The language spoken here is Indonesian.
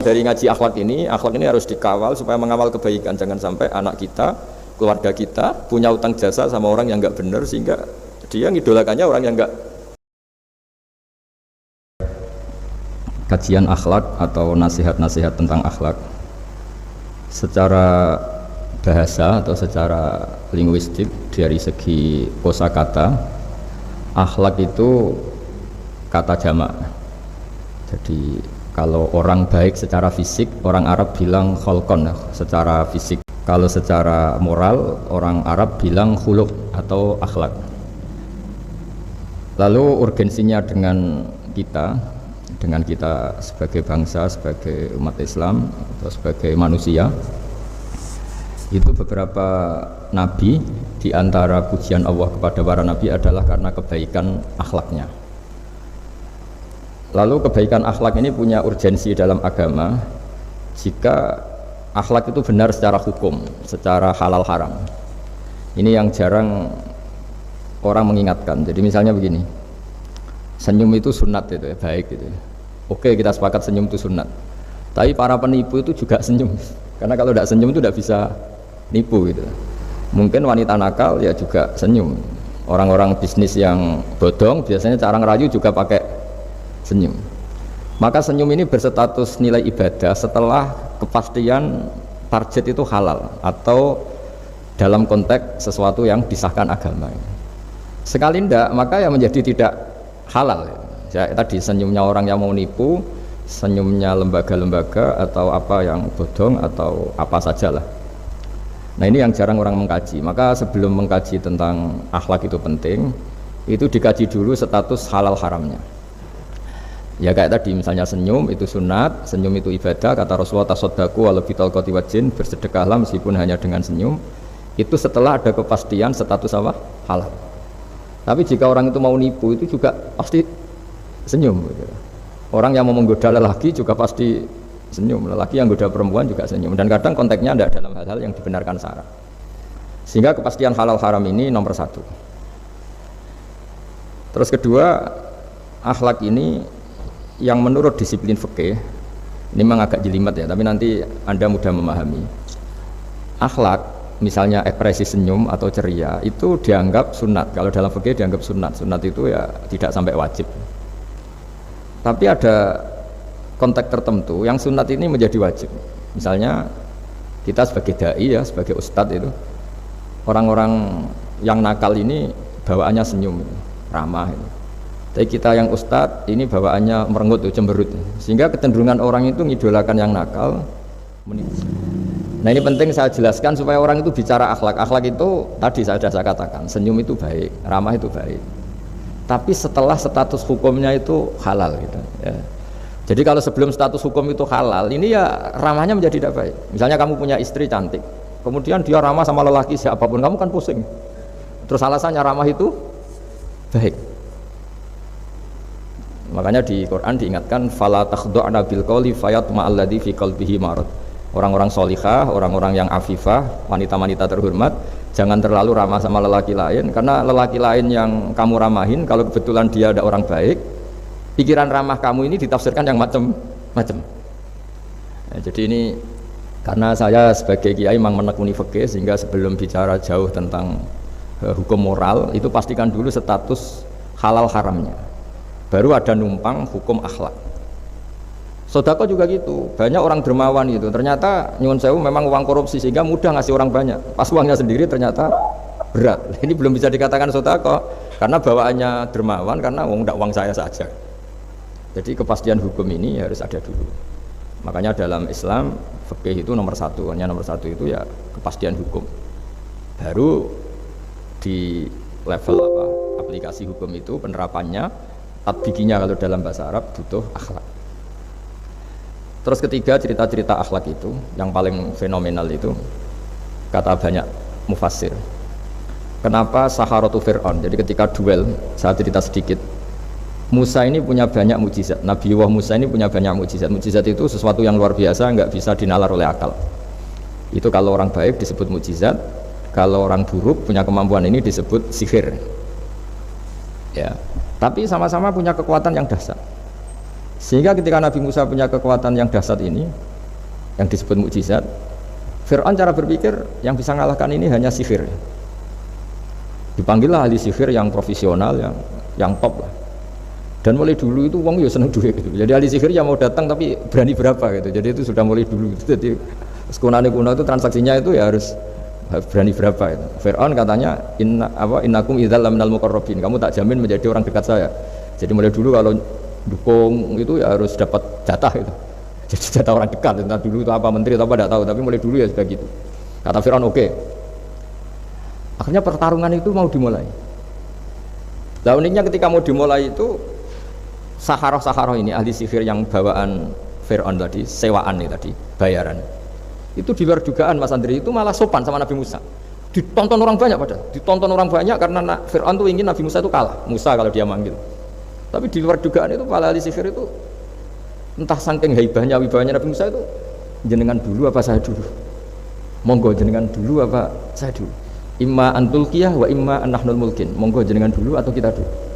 Dari ngaji akhlak ini harus dikawal supaya mengawal kebaikan. Jangan sampai anak kita, keluarga kita punya utang jasa sama orang yang nggak benar sehingga dia ngidolakannya orang yang nggak. Kajian akhlak atau nasihat-nasihat tentang akhlak secara bahasa atau secara linguistik dari segi kosakata, akhlak itu kata jamak. Jadi kalau orang baik secara fisik, orang Arab bilang kholqon secara fisik. Kalau secara moral, orang Arab bilang khuluq atau akhlak. Lalu urgensinya dengan kita sebagai bangsa, sebagai umat Islam atau sebagai manusia, itu beberapa nabi, di antara pujian Allah kepada para nabi adalah karena kebaikan akhlaknya. Lalu kebaikan akhlak ini punya urgensi dalam agama jika akhlak itu benar secara hukum, secara halal haram. Ini yang jarang orang mengingatkan. Jadi misalnya begini, senyum itu sunat itu ya, baik gitu ya. Oke, kita sepakat senyum itu sunat. Tapi para penipu itu juga senyum. Karena kalau tidak senyum itu tidak bisa nipu gitu. Mungkin wanita nakal ya juga senyum. Orang-orang bisnis yang bodong biasanya cara ngerayu juga pakai senyum. Maka senyum ini berstatus nilai ibadah setelah kepastian target itu halal atau dalam konteks sesuatu yang disahkan agama. Sekali tidak, maka ya menjadi tidak halal. Ya, tadi senyumnya orang yang mau nipu, senyumnya lembaga-lembaga atau apa yang bodong atau apa sajalah. Nah ini yang jarang orang mengkaji. Maka sebelum mengkaji tentang akhlak itu penting, itu dikaji dulu status halal haramnya. Ya kayak tadi misalnya senyum itu sunat, senyum itu ibadah, kata Rasulullah tasaddaku walau bitalqati wajhin, bersedekahlah meskipun hanya dengan senyum. Itu setelah ada kepastian status apa? Halal. Tapi jika orang itu mau nipu itu juga pasti senyum gitu. Orang yang mau menggoda lelaki juga pasti senyum, lelaki yang menggoda perempuan juga senyum, dan kadang konteksnya ada dalam hal-hal yang dibenarkan syara. Sehingga kepastian halal haram ini nomor satu. Terus kedua, akhlak ini yang menurut disiplin fikih ini memang agak jelimet ya, tapi nanti Anda mudah memahami. Akhlak, misalnya ekspresi senyum atau ceria itu dianggap sunat. Kalau dalam fikih dianggap sunat. Sunat itu ya tidak sampai wajib. Tapi ada konteks tertentu yang sunat ini menjadi wajib. Misalnya kita sebagai dai ya, sebagai ustadz itu, orang-orang yang nakal ini bawaannya senyum, ramah ini. Tapi kita yang ustadz ini bawaannya merengut, cemberut, sehingga kecenderungan orang itu ngidolakan yang nakal. Nah ini penting saya jelaskan supaya orang itu bicara akhlak. Akhlak itu tadi saya katakan, senyum itu baik, ramah itu baik. Tapi setelah status hukumnya itu halal gitu. Ya. Jadi kalau sebelum status hukum itu halal, ini ya ramahnya menjadi tidak baik. Misalnya kamu punya istri cantik, kemudian dia ramah sama lelaki siapapun, kamu kan pusing. Terus alasannya ramah itu baik. Makanya di Quran diingatkan fala takhdu'na bil qawli fayatma alladzi fi qalbihi marad. Orang-orang solihah, orang-orang yang afifah, wanita-wanita terhormat, jangan terlalu ramah sama lelaki lain, karena lelaki lain yang kamu ramahin kalau kebetulan dia ada orang baik, pikiran ramah kamu ini ditafsirkan yang macam-macam. Jadi ini karena saya sebagai kiai memang menekuni fikih, sehingga sebelum bicara jauh tentang hukum moral itu pastikan dulu status halal haramnya. Baru ada numpang hukum akhlak. Sodako juga gitu, banyak orang dermawan itu ternyata nyuwun sewu memang uang korupsi sehingga mudah ngasih orang banyak, pas uangnya sendiri ternyata berat. Ini belum bisa dikatakan sodako karena bawaannya dermawan, karena uang saya saja. Jadi kepastian hukum ini harus ada dulu. Makanya dalam Islam fikih itu nomor satu, hanya nomor satu itu ya kepastian hukum. Baru di level apa aplikasi hukum itu penerapannya, tatbikinya kalau dalam bahasa Arab butuh akhlak. Terus ketiga, cerita-cerita akhlak itu yang paling fenomenal itu kata banyak mufassir. Kenapa Saharatu Fir'aun? Jadi ketika duel, saya cerita sedikit. Musa ini punya banyak mukjizat. Nabi Musa ini punya banyak mukjizat. Mukjizat itu sesuatu yang luar biasa, nggak bisa dinalar oleh akal. Itu kalau orang baik disebut mukjizat, kalau orang buruk punya kemampuan ini disebut sihir. Ya. Tapi sama-sama punya kekuatan yang dahsyat. Sehingga ketika Nabi Musa punya kekuatan yang dahsyat ini, yang disebut mukjizat, Fir'aun cara berpikir yang bisa mengalahkan ini hanya sihir. Dipanggillah ahli sihir yang profesional, yang top lah. Dan mulai dulu itu wong ya seneng duit gitu. Jadi ahli sihir yang mau datang tapi berani berapa gitu. Jadi itu sudah mulai dulu. Jadi sekunane kuno itu transaksinya itu ya harus berani berapa itu. Fir'aun katanya innakum idzal laminal muqarrabin. Kamu tak jamin menjadi orang dekat saya. Jadi mulai dulu kalau dukung itu ya harus dapat jatah itu. Jadi jatah orang dekat. Entah dulu itu apa menteri atau apa tidak tahu, tapi mulai dulu ya sudah gitu. Kata Fir'aun oke. Akhirnya pertarungan itu mau dimulai. Nah uniknya ketika mau dimulai itu Saharoh ini ahli sihir yang bawaan Fir'aun tadi, sewaan nih tadi, bayaran. Itu di luar dugaan Mas Andri, itu malah sopan sama Nabi Musa. Ditonton orang banyak padahal, ditonton orang banyak karena Fir'aun tuh ingin Nabi Musa itu kalah, Musa kalau dia manggil. Tapi di luar dugaan itu para ahli sihir itu entah saking wibahnya Nabi Musa itu, jenengan dulu apa saya dulu? Monggo jenengan dulu apa saya dulu? Imma antulkiyah wa imma an nahnul mulkin. Monggo jenengan dulu atau kita dulu.